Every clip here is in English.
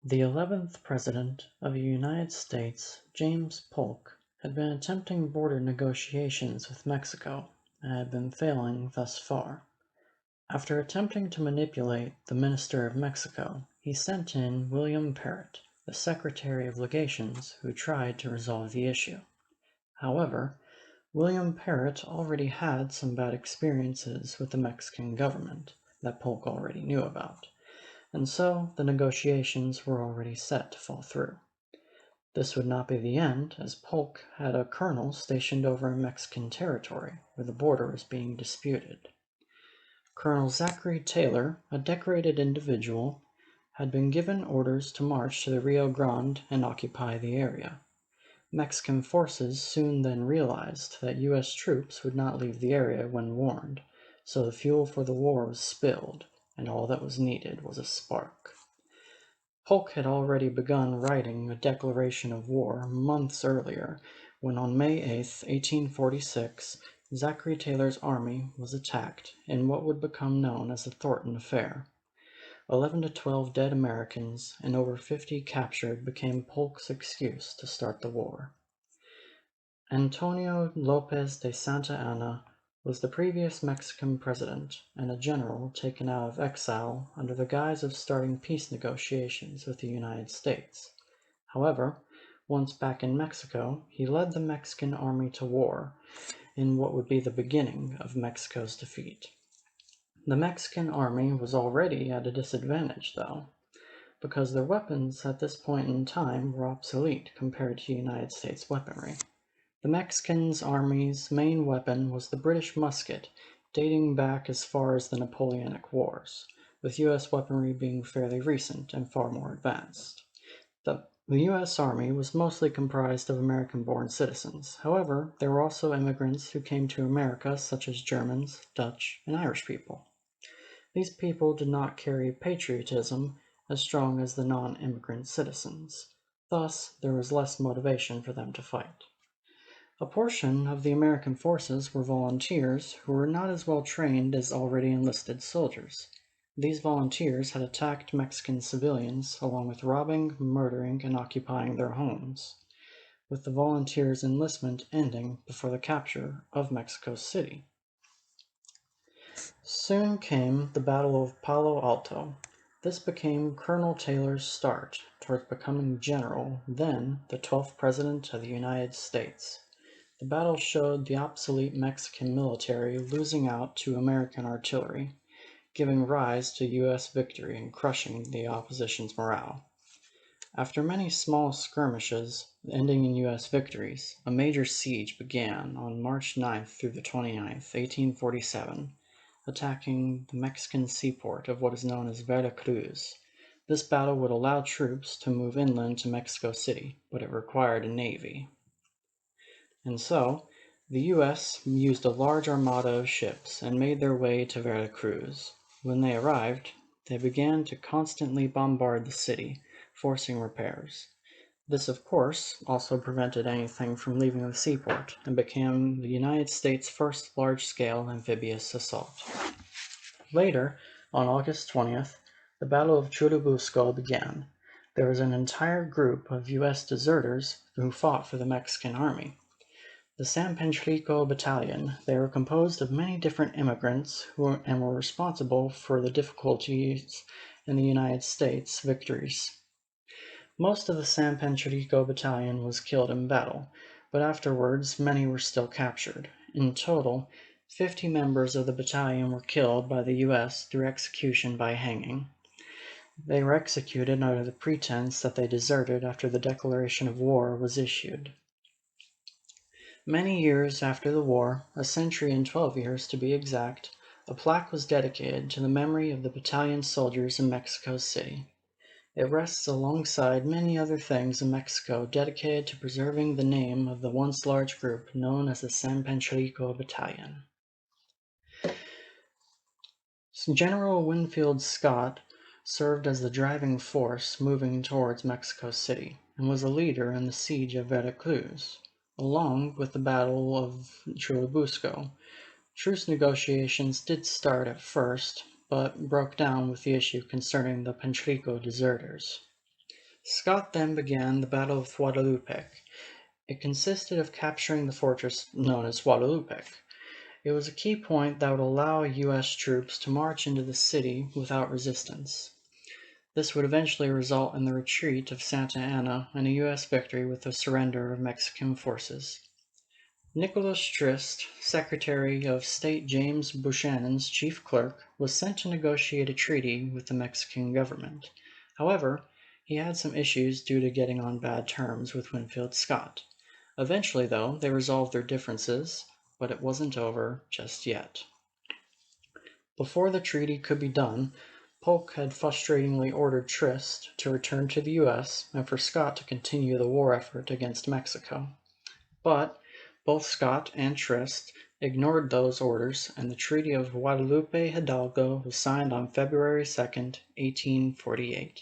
The 11th President of the United States, James Polk, had been attempting border negotiations with Mexico and had been failing thus far. After attempting to manipulate the Minister of Mexico, he sent in William Parrott, the Secretary of Legations, who tried to resolve the issue. However, William Parrott already had some bad experiences with the Mexican government that Polk already knew about, and so the negotiations were already set to fall through. This would not be the end, as Polk had a colonel stationed over in Mexican territory, where the border was being disputed. Colonel Zachary Taylor, a decorated individual, had been given orders to march to the Rio Grande and occupy the area. Mexican forces soon then realized that U.S. troops would not leave the area when warned, so the fuel for the war was spilled, and all that was needed was a spark. Polk had already begun writing a declaration of war months earlier, when on May 8, 1846, Zachary Taylor's army was attacked in what would become known as the Thornton Affair. 11 to 12 dead Americans and over 50 captured became Polk's excuse to start the war. Antonio Lopez de Santa Anna was the previous Mexican president and a general taken out of exile under the guise of starting peace negotiations with the United States. However, once back in Mexico, he led the Mexican army to war in what would be the beginning of Mexico's defeat. The Mexican army was already at a disadvantage, though, because their weapons at this point in time were obsolete compared to United States weaponry. The Mexican army's main weapon was the British musket, dating back as far as the Napoleonic Wars, with U.S. weaponry being fairly recent and far more advanced. The U.S. Army was mostly comprised of American-born citizens. However, there were also immigrants who came to America, such as Germans, Dutch, and Irish people. These people did not carry patriotism as strong as the non-immigrant citizens. Thus, there was less motivation for them to fight. A portion of the American forces were volunteers who were not as well trained as already enlisted soldiers. These volunteers had attacked Mexican civilians, along with robbing, murdering, and occupying their homes, with the volunteers' enlistment ending before the capture of Mexico City. Soon came the Battle of Palo Alto. This became Colonel Taylor's start towards becoming general, then the 12th President of the United States. The battle showed the obsolete Mexican military losing out to American artillery, giving rise to U.S. victory and crushing the opposition's morale. After many small skirmishes ending in U.S. victories, a major siege began on March 9th through the 29th, 1847, attacking the Mexican seaport of what is known as Veracruz. This battle would allow troops to move inland to Mexico City, but it required a navy. And so, the U.S. used a large armada of ships and made their way to Veracruz. When they arrived, they began to constantly bombard the city, forcing repairs. This, of course, also prevented anything from leaving the seaport and became the United States' first large-scale amphibious assault. Later, on August 20th, the Battle of Churubusco began. There was an entire group of U.S. deserters who fought for the Mexican army. The San Panchrico Battalion. They were composed of many different immigrants were responsible for the difficulties in the United States victories. Most of the San Panchrico Battalion was killed in battle, but afterwards many were still captured. In total, 50 members of the battalion were killed by the U.S. through execution by hanging. They were executed under the pretense that they deserted after the declaration of war was issued. Many years after the war, a century and 12 years to be exact, a plaque was dedicated to the memory of the battalion's soldiers in Mexico City. It rests alongside many other things in Mexico dedicated to preserving the name of the once large group known as the San Panchrico Battalion. General Winfield Scott served as the driving force moving towards Mexico City, and was a leader in the siege of Veracruz. Along with the Battle of Churubusco, truce negotiations did start at first, but broke down with the issue concerning the Panchrico deserters. Scott then began the Battle of Guadalupe. It consisted of capturing the fortress known as Guadalupe. It was a key point that would allow U.S. troops to march into the city without resistance. This would eventually result in the retreat of Santa Anna and a U.S. victory with the surrender of Mexican forces. Nicholas Trist, Secretary of State James Buchanan's chief clerk, was sent to negotiate a treaty with the Mexican government. However, he had some issues due to getting on bad terms with Winfield Scott. Eventually, though, they resolved their differences, but it wasn't over just yet. Before the treaty could be done, Polk had frustratingly ordered Trist to return to the U.S. and for Scott to continue the war effort against Mexico. But both Scott and Trist ignored those orders, and the Treaty of Guadalupe Hidalgo was signed on February 2, 1848.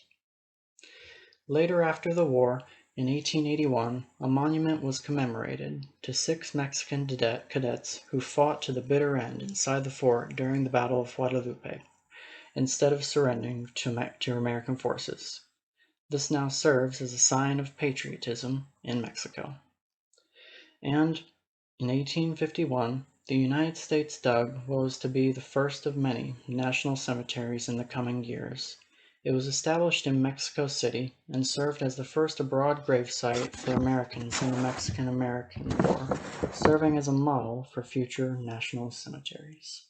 Later after the war, in 1881, a monument was commemorated to 6 Mexican cadets who fought to the bitter end inside the fort during the Battle of Guadalupe, instead of surrendering to American forces. This now serves as a sign of patriotism in Mexico. And in 1851, the United States dug what was to be the first of many national cemeteries in the coming years. It was established in Mexico City and served as the first abroad gravesite for Americans in the Mexican-American War, serving as a model for future national cemeteries.